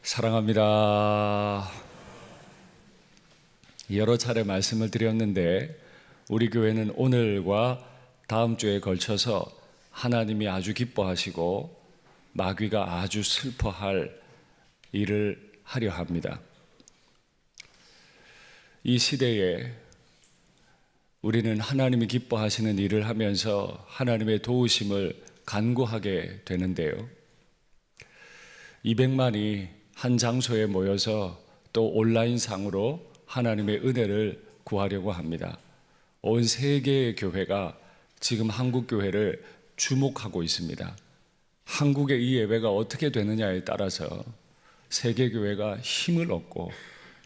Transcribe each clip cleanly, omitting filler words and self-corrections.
사랑합니다. 여러 차례 말씀을 드렸는데 우리 교회는 오늘과 다음 주에 걸쳐서 하나님이 아주 기뻐하시고 마귀가 아주 슬퍼할 일을 하려 합니다. 이 시대에 우리는 하나님이 기뻐하시는 일을 하면서 하나님의 도우심을 간구하게 되는데요. 200만이 한 장소에 모여서 또 온라인상으로 하나님의 은혜를 구하려고 합니다. 온 세계의 교회가 지금 한국 교회를 주목하고 있습니다. 한국의 이 예배가 어떻게 되느냐에 따라서 세계 교회가 힘을 얻고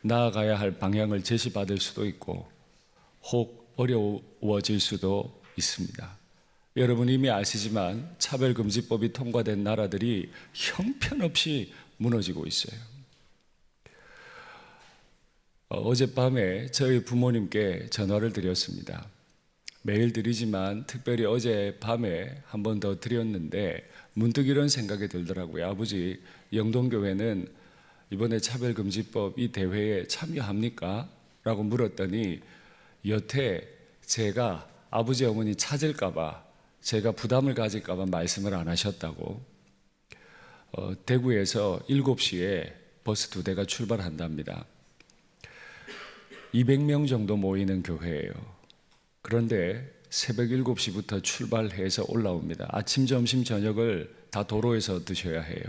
나아가야 할 방향을 제시받을 수도 있고 혹 어려워질 수도 있습니다. 여러분 이미 아시지만 차별금지법이 통과된 나라들이 형편없이 무너지고 있어요. 어젯밤에 저희 부모님께 전화를 드렸습니다. 매일 드리지만 특별히 어젯밤에 한 번 더 드렸는데 문득 이런 생각이 들더라고요. 아버지, 영동교회는 이번에 차별금지법 이 대회에 참여합니까? 라고 물었더니 여태 제가 아버지 어머니 찾을까 봐 제가 부담을 가질까 봐 말씀을 안 하셨다고. 대구에서 7시에 버스 2대가 출발한답니다. 200명 정도 모이는 교회예요. 그런데 새벽 7시부터 출발해서 올라옵니다. 아침, 점심, 저녁을 다 도로에서 드셔야 해요.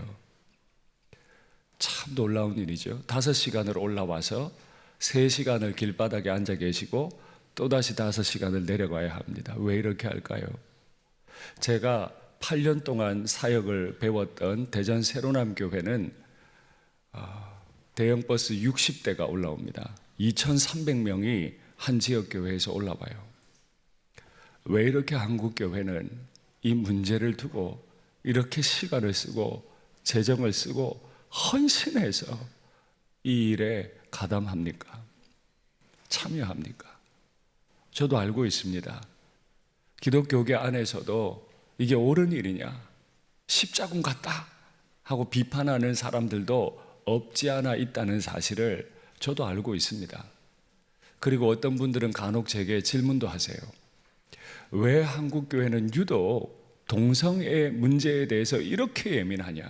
참 놀라운 일이죠. 5시간을 올라와서 3시간을 길바닥에 앉아 계시고 또다시 5시간을 내려가야 합니다. 왜 이렇게 할까요? 제가 8년 동안 사역을 배웠던 대전 세로남 교회는 대형버스 60대가 올라옵니다. 2,300명이 한 지역교회에서 올라와요. 왜 이렇게 한국교회는 이 문제를 두고 이렇게 시간을 쓰고 재정을 쓰고 헌신해서 이 일에 가담합니까? 참여합니까? 저도 알고 있습니다. 기독교계 안에서도 이게 옳은 일이냐, 십자군 같다 하고 비판하는 사람들도 없지 않아 있다는 사실을 저도 알고 있습니다. 그리고 어떤 분들은 간혹 제게 질문도 하세요. 왜 한국교회는 유독 동성애 문제에 대해서 이렇게 예민하냐?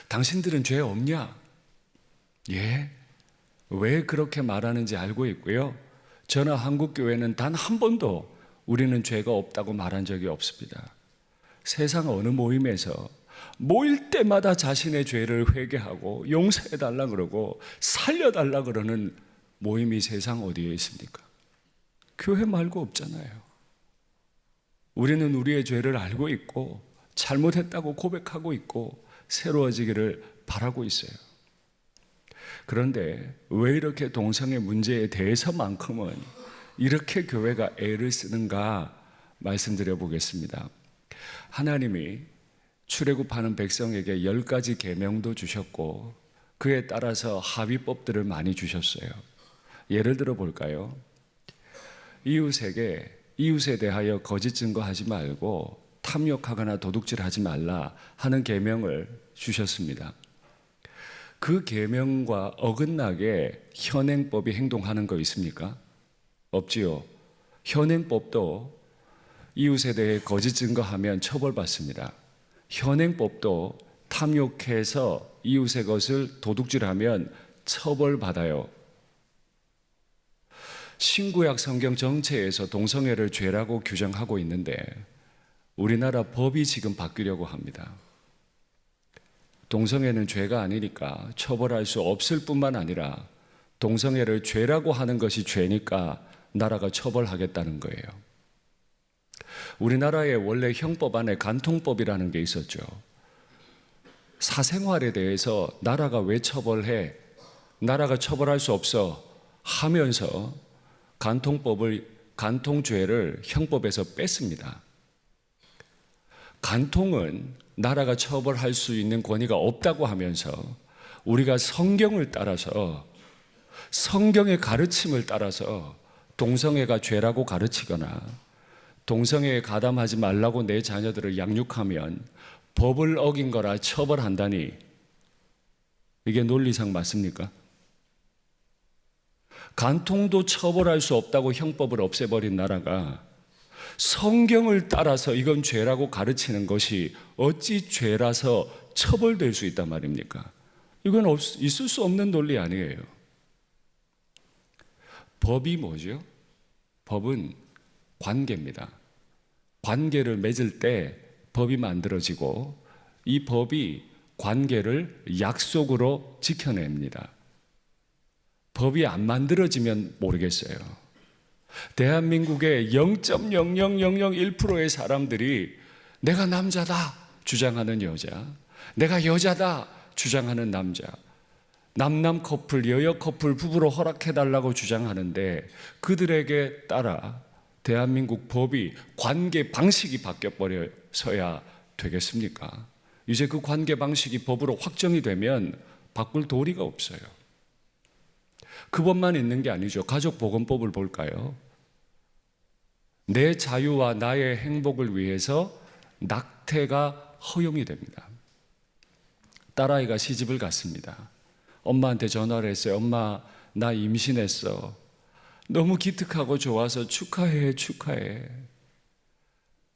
당신들은 죄 없냐? 예, 왜 그렇게 말하는지 알고 있고요. 저는 한국교회는 단 한 번도 우리는 죄가 없다고 말한 적이 없습니다. 세상 어느 모임에서 모일 때마다 자신의 죄를 회개하고 용서해달라 그러고 살려달라 그러는 모임이 세상 어디에 있습니까? 교회 말고 없잖아요. 우리는 우리의 죄를 알고 있고 잘못했다고 고백하고 있고 새로워지기를 바라고 있어요. 그런데 왜 이렇게 동성애 문제에 대해서만큼은 이렇게 교회가 애를 쓰는가 말씀드려 보겠습니다. 하나님이 출애굽하는 백성에게 10가지 계명도 주셨고 그에 따라서 합의법들을 많이 주셨어요. 예를 들어 볼까요? 이웃에 대하여 거짓 증거하지 말고 탐욕하거나 도둑질하지 말라 하는 계명을 주셨습니다. 그 계명과 어긋나게 현행법이 행동하는 거 있습니까? 없지요. 현행법도 이웃에 대해 거짓 증거하면 처벌받습니다. 현행법도 탐욕해서 이웃의 것을 도둑질하면 처벌받아요. 신구약 성경 전체에서 동성애를 죄라고 규정하고 있는데 우리나라 법이 지금 바뀌려고 합니다. 동성애는 죄가 아니니까 처벌할 수 없을 뿐만 아니라 동성애를 죄라고 하는 것이 죄니까 나라가 처벌하겠다는 거예요. 우리나라에 원래 형법 안에 간통법이라는 게 있었죠. 사생활에 대해서 나라가 왜 처벌해? 나라가 처벌할 수 없어 하면서 간통죄를 형법에서 뺐습니다. 간통은 나라가 처벌할 수 있는 권위가 없다고 하면서 우리가 성경을 따라서 성경의 가르침을 따라서 동성애가 죄라고 가르치거나 동성애에 가담하지 말라고 내 자녀들을 양육하면 법을 어긴 거라 처벌한다니 이게 논리상 맞습니까? 간통도 처벌할 수 없다고 형법을 없애버린 나라가 성경을 따라서 이건 죄라고 가르치는 것이 어찌 죄라서 처벌될 수 있단 말입니까? 이건 있을 수 없는 논리 아니에요. 법이 뭐죠? 법은 관계입니다. 관계를 맺을 때 법이 만들어지고 이 법이 관계를 약속으로 지켜냅니다. 법이 안 만들어지면 모르겠어요. 대한민국의 0.00001%의 사람들이 내가 남자다 주장하는 여자, 내가 여자다 주장하는 남자, 남남 커플, 여여 커플 부부로 허락해달라고 주장하는데 그들에게 따라 대한민국 법이 관계 방식이 바뀌어버려서야 되겠습니까? 이제 그 관계 방식이 법으로 확정이 되면 바꿀 도리가 없어요. 그 법만 있는 게 아니죠. 가족보건법을 볼까요? 내 자유와 나의 행복을 위해서 낙태가 허용이 됩니다. 딸아이가 시집을 갔습니다. 엄마한테 전화를 했어요. 엄마, 나 임신했어. 너무 기특하고 좋아서 축하해, 축하해.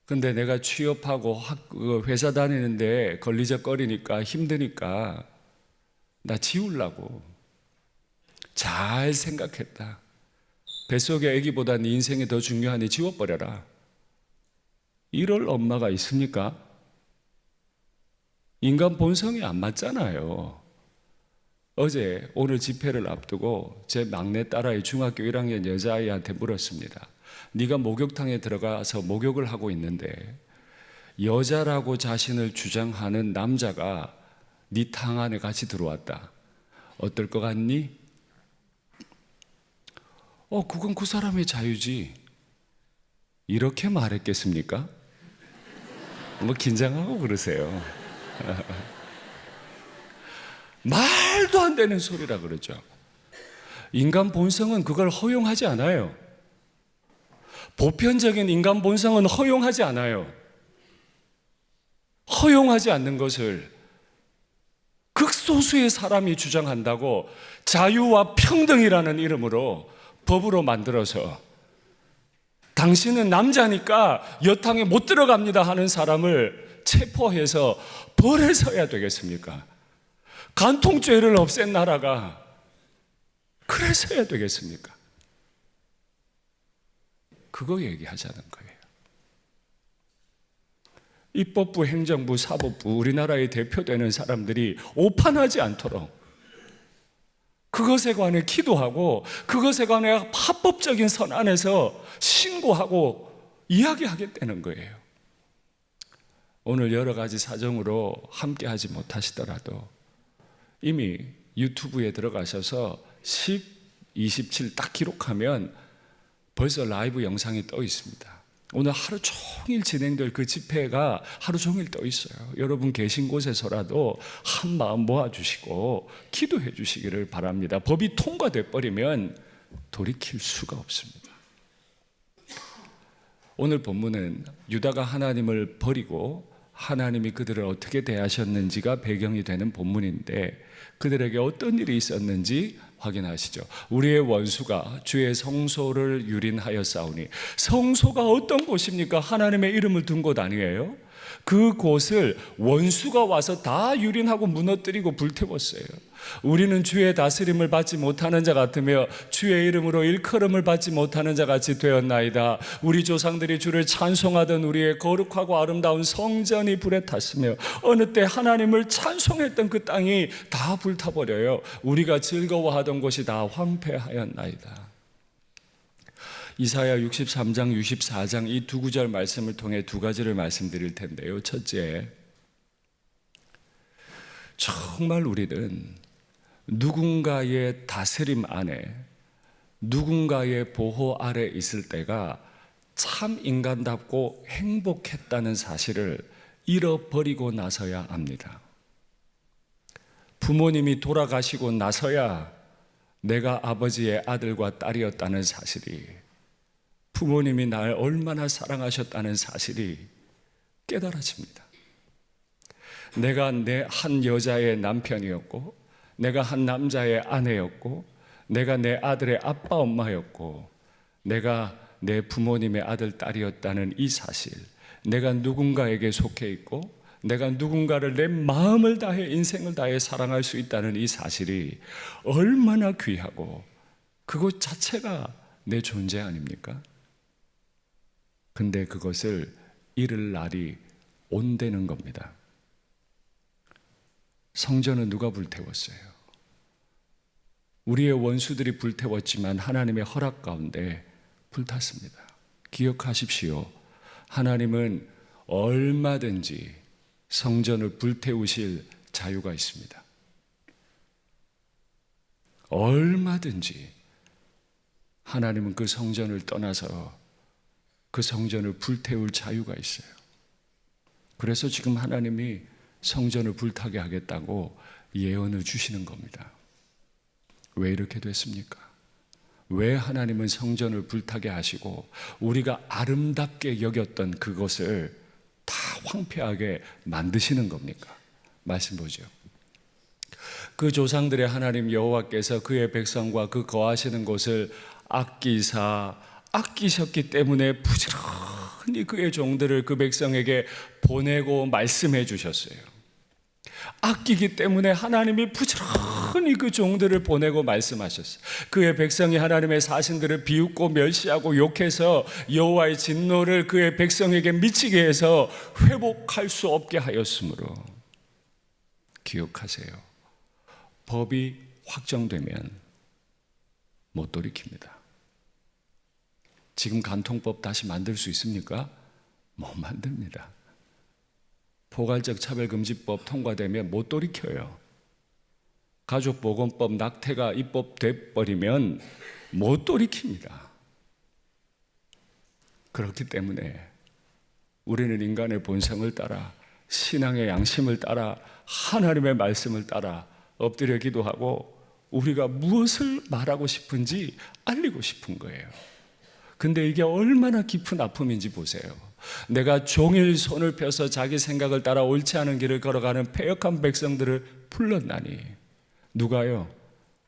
근데 내가 취업하고 회사 다니는데 걸리적거리니까 힘드니까 나 지우려고. 잘 생각했다. 뱃속의 아기보다 네 인생이 더 중요하니 지워버려라. 이럴 엄마가 있습니까? 인간 본성이 안 맞잖아요. 오늘 집회를 앞두고 제 막내 딸아이 중학교 1학년 여자아이한테 물었습니다. 네가 목욕탕에 들어가서 목욕을 하고 있는데 여자라고 자신을 주장하는 남자가 네 탕 안에 같이 들어왔다. 어떨 것 같니? 그건 그 사람의 자유지. 이렇게 말했겠습니까? 뭐 긴장하고 그러세요. 말도 안 되는 소리라 그러죠. 인간 본성은 그걸 허용하지 않아요. 보편적인 인간 본성은 허용하지 않아요. 허용하지 않는 것을 극소수의 사람이 주장한다고 자유와 평등이라는 이름으로 법으로 만들어서 당신은 남자니까 여탕에 못 들어갑니다 하는 사람을 체포해서 벌에 서야 되겠습니까? 간통죄를 없앤 나라가 그래서야 되겠습니까? 그거 얘기하자는 거예요. 입법부, 행정부, 사법부, 우리나라의 대표되는 사람들이 오판하지 않도록 그것에 관해 기도하고 그것에 관해 합법적인 선 안에서 신고하고 이야기하겠다는 거예요. 오늘 여러 가지 사정으로 함께 하지 못하시더라도 이미 유튜브에 들어가셔서 10, 27 딱 기록하면 벌써 라이브 영상이 떠 있습니다. 오늘 하루 종일 진행될 그 집회가 하루 종일 떠 있어요. 여러분 계신 곳에서라도 한 마음 모아주시고 기도해 주시기를 바랍니다. 법이 통과돼 버리면 돌이킬 수가 없습니다. 오늘 본문은 유다가 하나님을 버리고 하나님이 그들을 어떻게 대하셨는지가 배경이 되는 본문인데 그들에게 어떤 일이 있었는지 확인하시죠. 우리의 원수가 주의 성소를 유린하였사오니, 성소가 어떤 곳입니까? 하나님의 이름을 둔 곳 아니에요? 그 곳을 원수가 와서 다 유린하고 무너뜨리고 불태웠어요. 우리는 주의 다스림을 받지 못하는 자 같으며 주의 이름으로 일컬음을 받지 못하는 자 같이 되었나이다. 우리 조상들이 주를 찬송하던 우리의 거룩하고 아름다운 성전이 불에 탔으며 어느 때 하나님을 찬송했던 그 땅이 다 불타버려요. 우리가 즐거워하던 곳이 다 황폐하였나이다. 이사야 63장, 64장 이 두 구절 말씀을 통해 두 가지를 말씀드릴 텐데요. 첫째, 정말 우리는 누군가의 다스림 안에, 누군가의 보호 아래 있을 때가 참 인간답고 행복했다는 사실을 잃어버리고 나서야 합니다. 부모님이 돌아가시고 나서야 내가 아버지의 아들과 딸이었다는 사실이, 부모님이 날 얼마나 사랑하셨다는 사실이 깨달아집니다. 내가 내 한 여자의 남편이었고 내가 한 남자의 아내였고, 내가 내 아들의 아빠 엄마였고, 내가 내 부모님의 아들 딸이었다는 이 사실, 내가 누군가에게 속해 있고 내가 누군가를 내 마음을 다해 인생을 다해 사랑할 수 있다는 이 사실이 얼마나 귀하고 그것 자체가 내 존재 아닙니까? 근데 그것을 잃을 날이 온다는 겁니다. 성전은 누가 불태웠어요? 우리의 원수들이 불태웠지만 하나님의 허락 가운데 불탔습니다. 기억하십시오. 하나님은 얼마든지 성전을 불태우실 자유가 있습니다. 얼마든지 하나님은 그 성전을 떠나서 그 성전을 불태울 자유가 있어요. 그래서 지금 하나님이 성전을 불타게 하겠다고 예언을 주시는 겁니다. 왜 이렇게 됐습니까? 왜 하나님은 성전을 불타게 하시고 우리가 아름답게 여겼던 그것을 다 황폐하게 만드시는 겁니까? 말씀 보죠. 그 조상들의 하나님 여호와께서 그의 백성과 그 거하시는 곳을 아끼셨기 때문에 부지런히 그의 종들을 그 백성에게 보내고 말씀해 주셨어요. 아끼기 때문에 하나님이 부지런히 그 종들을 보내고 말씀하셨어요. 그의 백성이 하나님의 사신들을 비웃고 멸시하고 욕해서 여호와의 진노를 그의 백성에게 미치게 해서 회복할 수 없게 하였으므로 기억하세요. 법이 확정되면 못 돌이킵니다. 지금 간통법 다시 만들 수 있습니까? 못 만듭니다. 포괄적 차별금지법 통과되면 못 돌이켜요. 가족보건법 낙태가 입법돼 버리면 못 돌이킵니다. 그렇기 때문에 우리는 인간의 본성을 따라 신앙의 양심을 따라 하나님의 말씀을 따라 엎드려 기도하고 우리가 무엇을 말하고 싶은지 알리고 싶은 거예요. 근데 이게 얼마나 깊은 아픔인지 보세요. 내가 종일 손을 펴서 자기 생각을 따라 옳지 않은 길을 걸어가는 패역한 백성들을 불렀나니 누가요?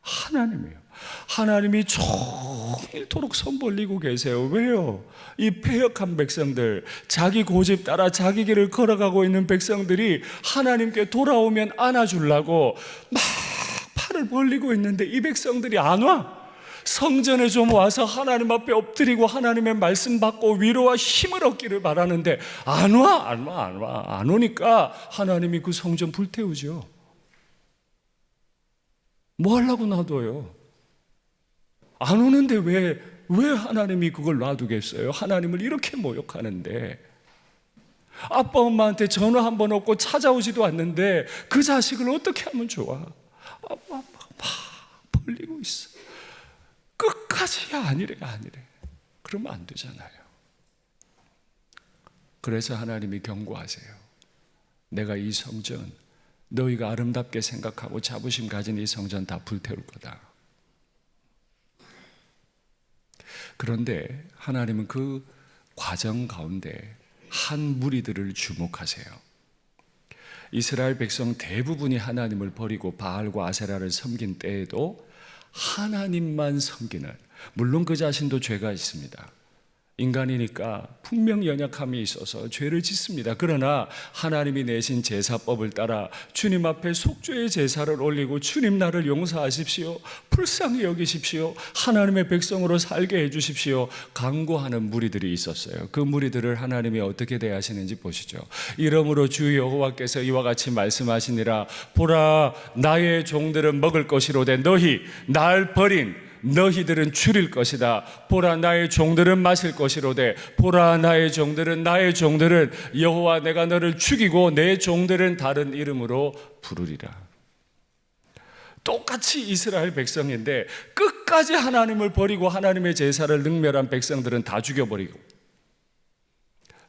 하나님이요. 하나님이 종일토록 손 벌리고 계세요. 왜요? 이 패역한 백성들, 자기 고집 따라 자기 길을 걸어가고 있는 백성들이 하나님께 돌아오면 안아주려고 막 팔을 벌리고 있는데 이 백성들이 안 와. 성전에 좀 와서 하나님 앞에 엎드리고 하나님의 말씀 받고 위로와 힘을 얻기를 바라는데 안 오니까 하나님이 그 성전 불태우죠. 뭐 하려고 놔둬요? 안 오는데 왜 하나님이 그걸 놔두겠어요? 하나님을 이렇게 모욕하는데 아빠 엄마한테 전화 한 번 없고 찾아오지도 않는데 그 자식을 어떻게 하면 좋아? 아빠 막 벌리고 있어. 끝까지 아니래. 그러면 안 되잖아요. 그래서 하나님이 경고하세요. 내가 이 성전, 너희가 아름답게 생각하고 자부심 가진 이 성전 다 불태울 거다. 그런데 하나님은 그 과정 가운데 한 무리들을 주목하세요. 이스라엘 백성 대부분이 하나님을 버리고 바알과 아세라를 섬긴 때에도 하나님만 섬기는, 물론 그 자신도 죄가 있습니다. 인간이니까 분명 연약함이 있어서 죄를 짓습니다. 그러나 하나님이 내신 제사법을 따라 주님 앞에 속죄의 제사를 올리고 주님 나를 용서하십시오, 불쌍히 여기십시오, 하나님의 백성으로 살게 해주십시오 간구하는 무리들이 있었어요. 그 무리들을 하나님이 어떻게 대하시는지 보시죠. 이러므로 주 여호와께서 이와 같이 말씀하시니라. 보라, 나의 종들은 먹을 것이로되 너희 날 버린 너희들은 줄일 것이다. 보라, 나의 종들은 마실 것이로되 보라, 나의 종들은 여호와 내가 너를 죽이고 내 종들은 다른 이름으로 부르리라. 똑같이 이스라엘 백성인데 끝까지 하나님을 버리고 하나님의 제사를 능멸한 백성들은 다 죽여버리고,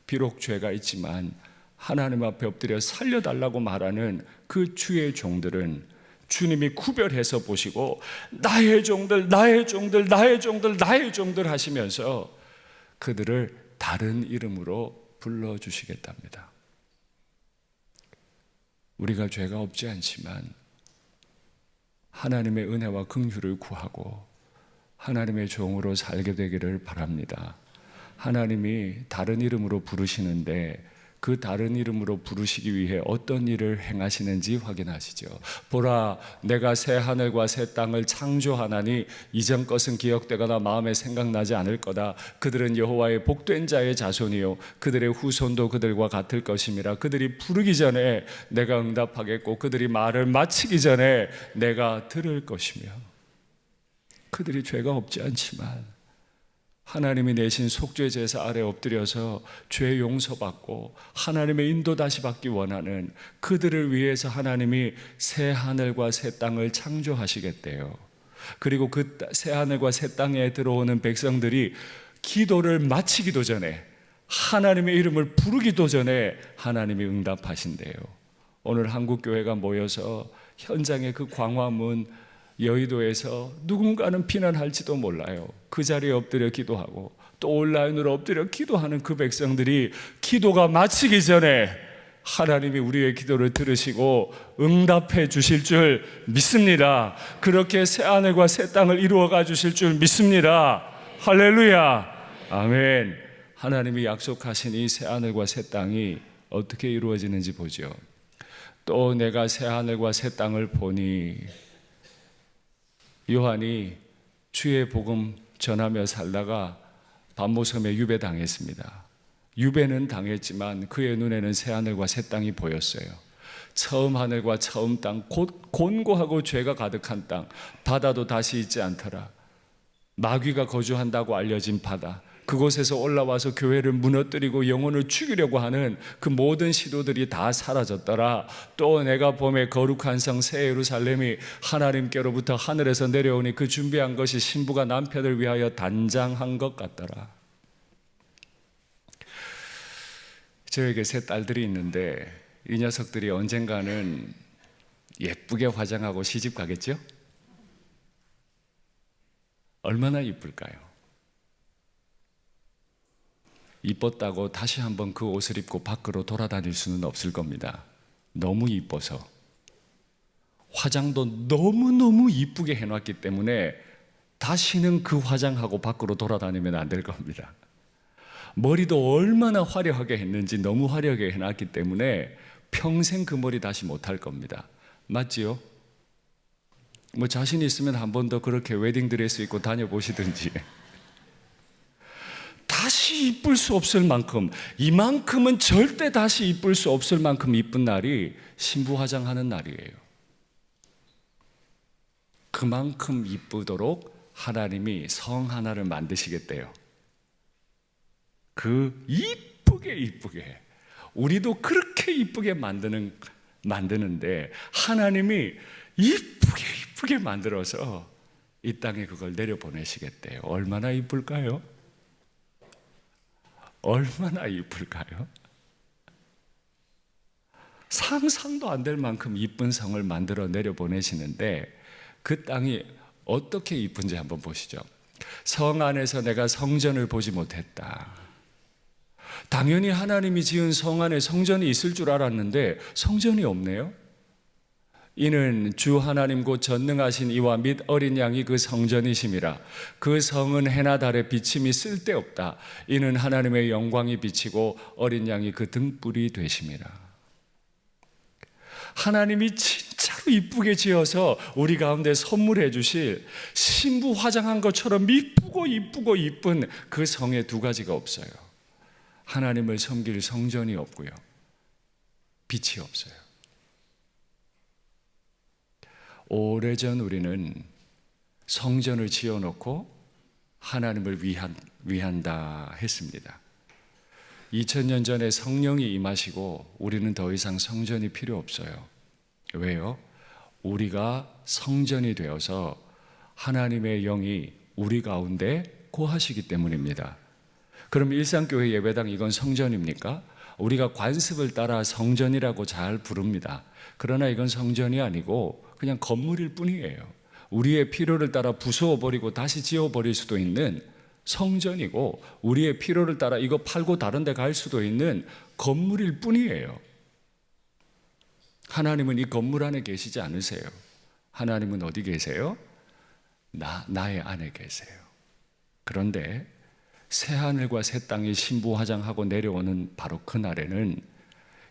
비록 죄가 있지만 하나님 앞에 엎드려 살려달라고 말하는 그 주의 종들은 주님이 구별해서 보시고 나의 종들 하시면서 그들을 다른 이름으로 불러주시겠답니다. 우리가 죄가 없지 않지만 하나님의 은혜와 긍휼을 구하고 하나님의 종으로 살게 되기를 바랍니다. 하나님이 다른 이름으로 부르시는데 그 다른 이름으로 부르시기 위해 어떤 일을 행하시는지 확인하시죠. 보라, 내가 새 하늘과 새 땅을 창조하나니 이전 것은 기억되거나 마음에 생각나지 않을 거다. 그들은 여호와의 복된 자의 자손이요 그들의 후손도 그들과 같을 것임이라. 그들이 부르기 전에 내가 응답하겠고 그들이 말을 마치기 전에 내가 들을 것이며. 그들이 죄가 없지 않지만 하나님이 내신 속죄 제사 아래 엎드려서 죄 용서받고 하나님의 인도 다시 받기 원하는 그들을 위해서 하나님이 새 하늘과 새 땅을 창조하시겠대요. 그리고 그 새 하늘과 새 땅에 들어오는 백성들이 기도를 마치기도 전에, 하나님의 이름을 부르기도 전에 하나님이 응답하신대요. 오늘 한국교회가 모여서 현장의 그 광화문 여의도에서 누군가는 비난할지도 몰라요. 그 자리에 엎드려 기도하고 또 온라인으로 엎드려 기도하는 그 백성들이 기도가 마치기 전에 하나님이 우리의 기도를 들으시고 응답해 주실 줄 믿습니다. 그렇게 새 하늘과 새 땅을 이루어가 주실 줄 믿습니다. 할렐루야, 아멘. 하나님이 약속하신 이 새 하늘과 새 땅이 어떻게 이루어지는지 보죠. 또 내가 새 하늘과 새 땅을 보니, 요한이 주의 복음 전하며 살다가 반모섬에 유배당했습니다. 유배는 당했지만 그의 눈에는 새 하늘과 새 땅이 보였어요. 처음 하늘과 처음 땅, 곧 곤고하고 죄가 가득한 땅, 바다도 다시 있지 않더라. 마귀가 거주한다고 알려진 바다, 그곳에서 올라와서 교회를 무너뜨리고 영혼을 죽이려고 하는 그 모든 시도들이 다 사라졌더라. 또 내가 봄에 거룩한 성 새 예루살렘이 하나님께로부터 하늘에서 내려오니 그 준비한 것이 신부가 남편을 위하여 단장한 것 같더라. 저에게 세 딸들이 있는데 이 녀석들이 언젠가는 예쁘게 화장하고 시집 가겠죠? 얼마나 이쁠까요? 이뻤다고 다시 한번 그 옷을 입고 밖으로 돌아다닐 수는 없을 겁니다. 너무 이뻐서. 화장도 너무너무 이쁘게 해놨기 때문에 다시는 그 화장하고 밖으로 돌아다니면 안 될 겁니다. 머리도 얼마나 화려하게 했는지 너무 화려하게 해놨기 때문에 평생 그 머리 다시 못할 겁니다. 맞지요? 뭐 자신 있으면 한 번 더 그렇게 웨딩드레스 입고 다녀보시든지. 다시 이쁠 수 없을 만큼, 이만큼은 절대 다시 이쁠 수 없을 만큼 이쁜 날이 신부 화장하는 날이에요. 그만큼 이쁘도록 하나님이 성 하나를 만드시겠대요. 그 이쁘게 우리도 그렇게 이쁘게 만드는데 하나님이 이쁘게 만들어서 이 땅에 그걸 내려보내시겠대요. 얼마나 이쁠까요? 얼마나 이쁠까요? 상상도 안 될 만큼 이쁜 성을 만들어 내려보내시는데 그 땅이 어떻게 이쁜지 한번 보시죠. 성 안에서 내가 성전을 보지 못했다. 당연히 하나님이 지은 성 안에 성전이 있을 줄 알았는데 성전이 없네요. 이는 주 하나님 곧 전능하신 이와 및 어린 양이 그 성전이심이라. 그 성은 해나 달의 비침이 쓸데없다. 이는 하나님의 영광이 비치고 어린 양이 그 등불이 되심이라. 하나님이 진짜로 이쁘게 지어서 우리 가운데 선물해 주실 신부 화장한 것처럼 이쁘고 이쁜 그 성에 두 가지가 없어요. 하나님을 섬길 성전이 없고요, 빛이 없어요. 오래전 우리는 성전을 지어놓고 하나님을 위한다 했습니다. 2000년 전에 성령이 임하시고 우리는 더 이상 성전이 필요 없어요. 왜요? 우리가 성전이 되어서 하나님의 영이 우리 가운데 거하시기 때문입니다. 그럼 일상교회 예배당 이건 성전입니까? 우리가 관습을 따라 성전이라고 잘 부릅니다. 그러나 이건 성전이 아니고 그냥 건물일 뿐이에요. 우리의 필요를 따라 부수어버리고 다시 지어버릴 수도 있는 성전이고, 우리의 필요를 따라 이거 팔고 다른 데 갈 수도 있는 건물일 뿐이에요. 하나님은 이 건물 안에 계시지 않으세요. 하나님은 어디 계세요? 나의 안에 계세요. 그런데 새하늘과 새 땅이 신부화장하고 내려오는 바로 그날에는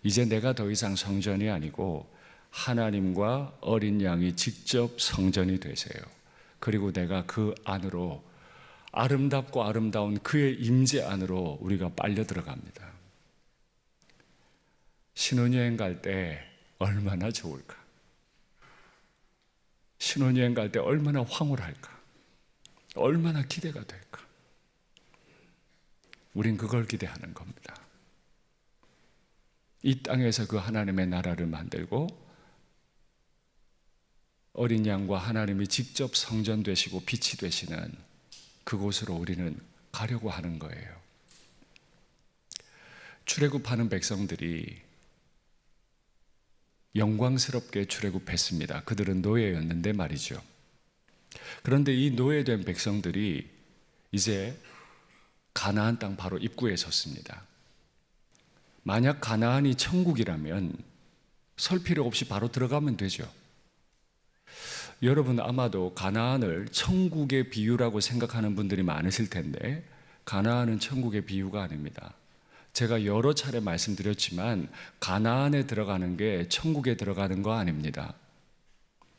이제 내가 더 이상 성전이 아니고 하나님과 어린 양이 직접 성전이 되세요. 그리고 내가 그 안으로, 아름답고 아름다운 그의 임재 안으로 우리가 빨려 들어갑니다. 신혼여행 갈 때 얼마나 좋을까? 신혼여행 갈 때 얼마나 황홀할까? 얼마나 기대가 될까? 우린 그걸 기대하는 겁니다. 이 땅에서 그 하나님의 나라를 만들고 어린 양과 하나님이 직접 성전 되시고 빛이 되시는 그곳으로 우리는 가려고 하는 거예요. 출애굽하는 백성들이 영광스럽게 출애굽했습니다. 그들은 노예였는데 말이죠. 그런데 이 노예된 백성들이 이제 가나안 땅 바로 입구에 섰습니다. 만약 가나안이 천국이라면 설 필요 없이 바로 들어가면 되죠. 여러분 아마도 가나안을 천국의 비유라고 생각하는 분들이 많으실 텐데 가나안은 천국의 비유가 아닙니다. 제가 여러 차례 말씀드렸지만 가나안에 들어가는 게 천국에 들어가는 거 아닙니다.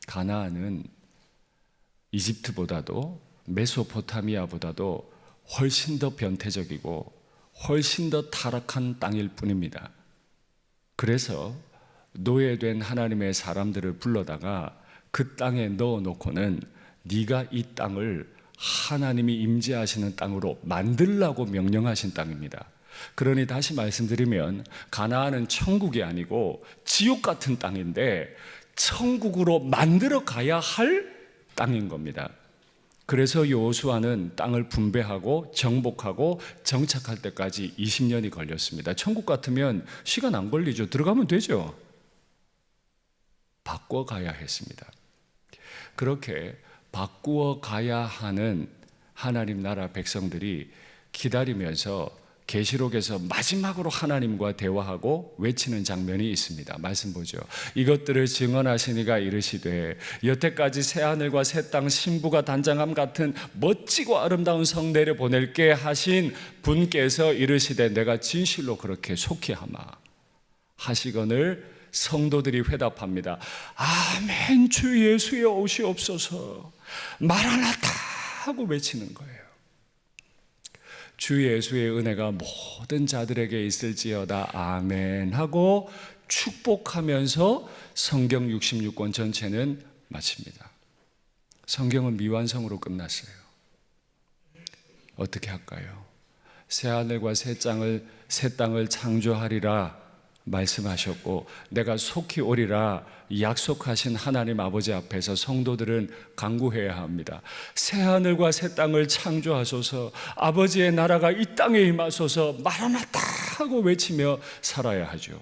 가나안은 이집트보다도 메소포타미아보다도 훨씬 더 변태적이고 훨씬 더 타락한 땅일 뿐입니다. 그래서 노예된 하나님의 사람들을 불러다가 그 땅에 넣어놓고는 네가 이 땅을 하나님이 임재하시는 땅으로 만들라고 명령하신 땅입니다. 그러니 다시 말씀드리면 가나안은 천국이 아니고 지옥 같은 땅인데 천국으로 만들어 가야 할 땅인 겁니다. 그래서 여호수아는 땅을 분배하고 정복하고 정착할 때까지 20년이 걸렸습니다. 천국 같으면 시간 안 걸리죠. 들어가면 되죠. 바꿔 가야 했습니다. 그렇게 바꾸어 가야 하는 하나님 나라 백성들이 기다리면서 계시록에서 마지막으로 하나님과 대화하고 외치는 장면이 있습니다. 말씀 보죠. 이것들을 증언하시니가 이르시되 여태까지 새하늘과 새 땅 신부가 단장함 같은 멋지고 아름다운 성 내려 보낼게 하신 분께서 이르시되 내가 진실로 그렇게 속히 하마 하시거늘 성도들이 회답합니다. 아멘 주 예수의 오시옵소서 마라나타 하고 외치는 거예요. 주 예수의 은혜가 모든 자들에게 있을지어다 아멘 하고 축복하면서 성경 66권 전체는 마칩니다. 성경은 미완성으로 끝났어요. 어떻게 할까요? 새하늘과 새 땅을 창조하리라 말씀하셨고 내가 속히 오리라 약속하신 하나님 아버지 앞에서 성도들은 간구해야 합니다. 새하늘과 새 땅을 창조하소서 아버지의 나라가 이 땅에 임하소서 마라나타 하고 외치며 살아야 하죠.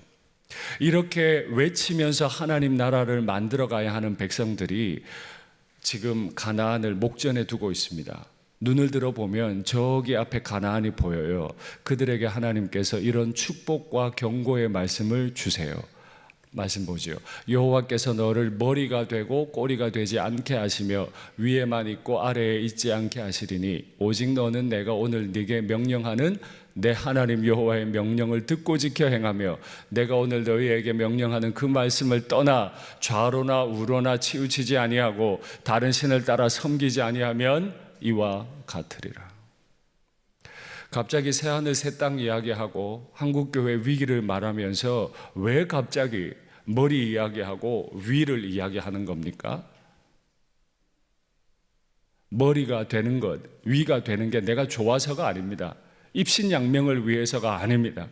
이렇게 외치면서 하나님 나라를 만들어 가야 하는 백성들이 지금 가나안을 목전에 두고 있습니다. 눈을 들어보면 저기 앞에 가나안이 보여요. 그들에게 하나님께서 이런 축복과 경고의 말씀을 주세요. 말씀 보죠. 여호와께서 너를 머리가 되고 꼬리가 되지 않게 하시며 위에만 있고 아래에 있지 않게 하시리니 오직 너는 내가 오늘 네게 명령하는 내 하나님 여호와의 명령을 듣고 지켜 행하며 내가 오늘 너희에게 명령하는 그 말씀을 떠나 좌로나 우로나 치우치지 아니하고 다른 신을 따라 섬기지 아니하면 이와 같으리라. 갑자기 새하늘 새 땅 이야기하고 한국교회 위기를 말하면서 왜 갑자기 머리 이야기하고 위를 이야기하는 겁니까? 머리가 되는 것, 위가 되는 게 내가 좋아서가 아닙니다. 입신양명을 위해서가 아닙니다.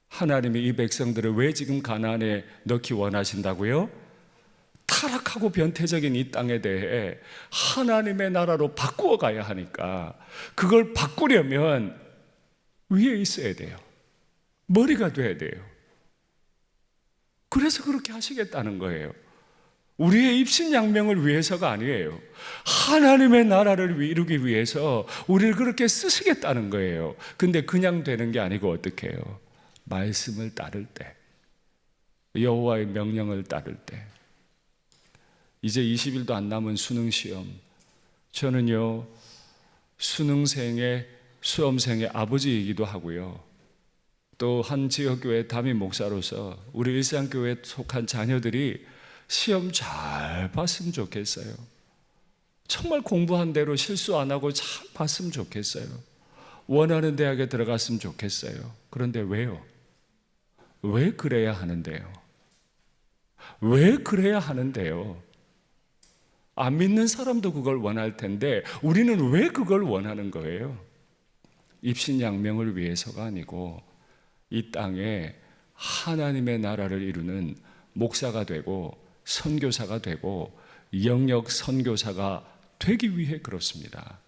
하나님이 이 백성들을 왜 지금 가나안에 넣기 원하신다고요? 타락하고 변태적인 이 땅에 대해 하나님의 나라로 바꾸어 가야 하니까 그걸 바꾸려면 위에 있어야 돼요. 머리가 돼야 돼요. 그래서 그렇게 하시겠다는 거예요. 우리의 입신양명을 위해서가 아니에요. 하나님의 나라를 이루기 위해서 우리를 그렇게 쓰시겠다는 거예요. 근데 그냥 되는 게 아니고 어떻게 해요? 말씀을 따를 때, 여호와의 명령을 따를 때, 이제 20일도 안 남은 수능 시험. 저는요, 수능생의 수험생의 아버지이기도 하고요. 또 한 지역교회 담임 목사로서 우리 일산교회에 속한 자녀들이 시험 잘 봤으면 좋겠어요. 정말 공부한 대로 실수 안 하고 잘 봤으면 좋겠어요. 원하는 대학에 들어갔으면 좋겠어요. 그런데 왜요? 왜 그래야 하는데요? 왜 그래야 하는데요? 안 믿는 사람도 그걸 원할 텐데 우리는 왜 그걸 원하는 거예요? 입신양명을 위해서가 아니고 이 땅에 하나님의 나라를 이루는 목사가 되고 선교사가 되고 영역 선교사가 되기 위해 그렇습니다.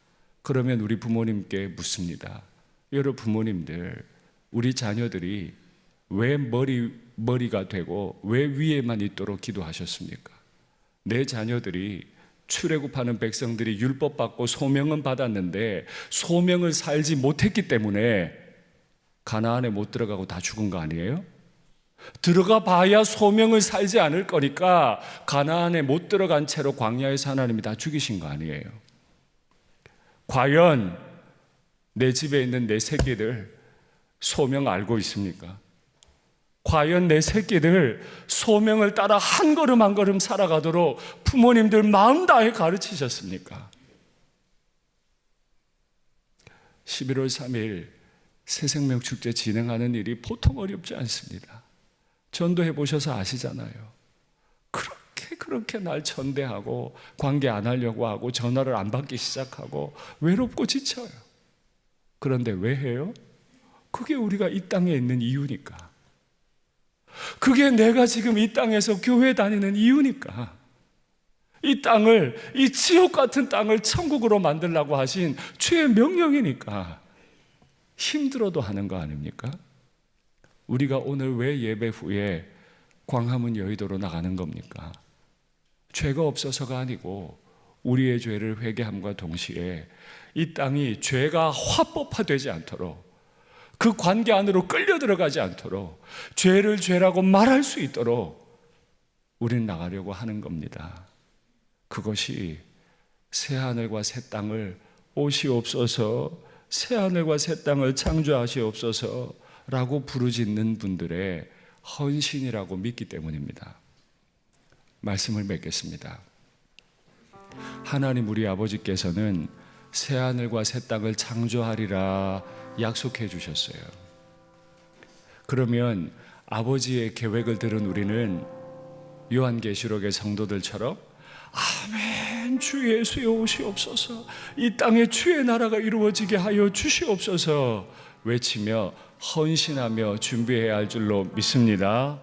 그러면 우리 부모님께 묻습니다. 여러분 부모님들, 우리 자녀들이 왜 머리가 되고 왜 위에만 있도록 기도하셨습니까? 내 자녀들이 출애굽하는 백성들이 율법 받고 소명은 받았는데 소명을 살지 못했기 때문에 가나안에 못 들어가고 다 죽은 거 아니에요? 들어가 봐야 소명을 살지 않을 거니까 가나안에 못 들어간 채로 광야에서 하나님이 다 죽이신 거 아니에요? 과연 내 집에 있는 내 새끼들 소명 알고 있습니까? 과연 내 새끼들 소명을 따라 한 걸음 한 걸음 살아가도록 부모님들 마음 다해 가르치셨습니까? 11월 3일 새생명축제 진행하는 일이 보통 어렵지 않습니다. 전도해 보셔서 아시잖아요. 그렇게 날 전대하고 관계 안 하려고 하고 전화를 안 받기 시작하고 외롭고 지쳐요. 그런데 왜 해요? 그게 우리가 이 땅에 있는 이유니까. 그게 내가 지금 이 땅에서 교회 다니는 이유니까. 이 땅을, 이 지옥 같은 땅을 천국으로 만들라고 하신 주의 명령이니까 힘들어도 하는 거 아닙니까? 우리가 오늘 왜 예배 후에 광화문 여의도로 나가는 겁니까? 죄가 없어서가 아니고 우리의 죄를 회개함과 동시에 이 땅이 죄가 화법화되지 않도록 그 관계 안으로 끌려 들어가지 않도록 죄를 죄라고 말할 수 있도록 우리는 나가려고 하는 겁니다. 그것이 새하늘과 새 땅을 오시옵소서, 새하늘과 새 땅을 창조하시옵소서 라고 부르짖는 분들의 헌신이라고 믿기 때문입니다. 말씀을 맺겠습니다. 하나님 우리 아버지께서는 새하늘과 새 땅을 창조하리라 약속해 주셨어요. 그러면 아버지의 계획을 들은 우리는 요한계시록의 성도들처럼 아멘 주 예수여 오시옵소서, 이 땅에 주의 나라가 이루어지게 하여 주시옵소서 외치며 헌신하며 준비해야 할 줄로 믿습니다.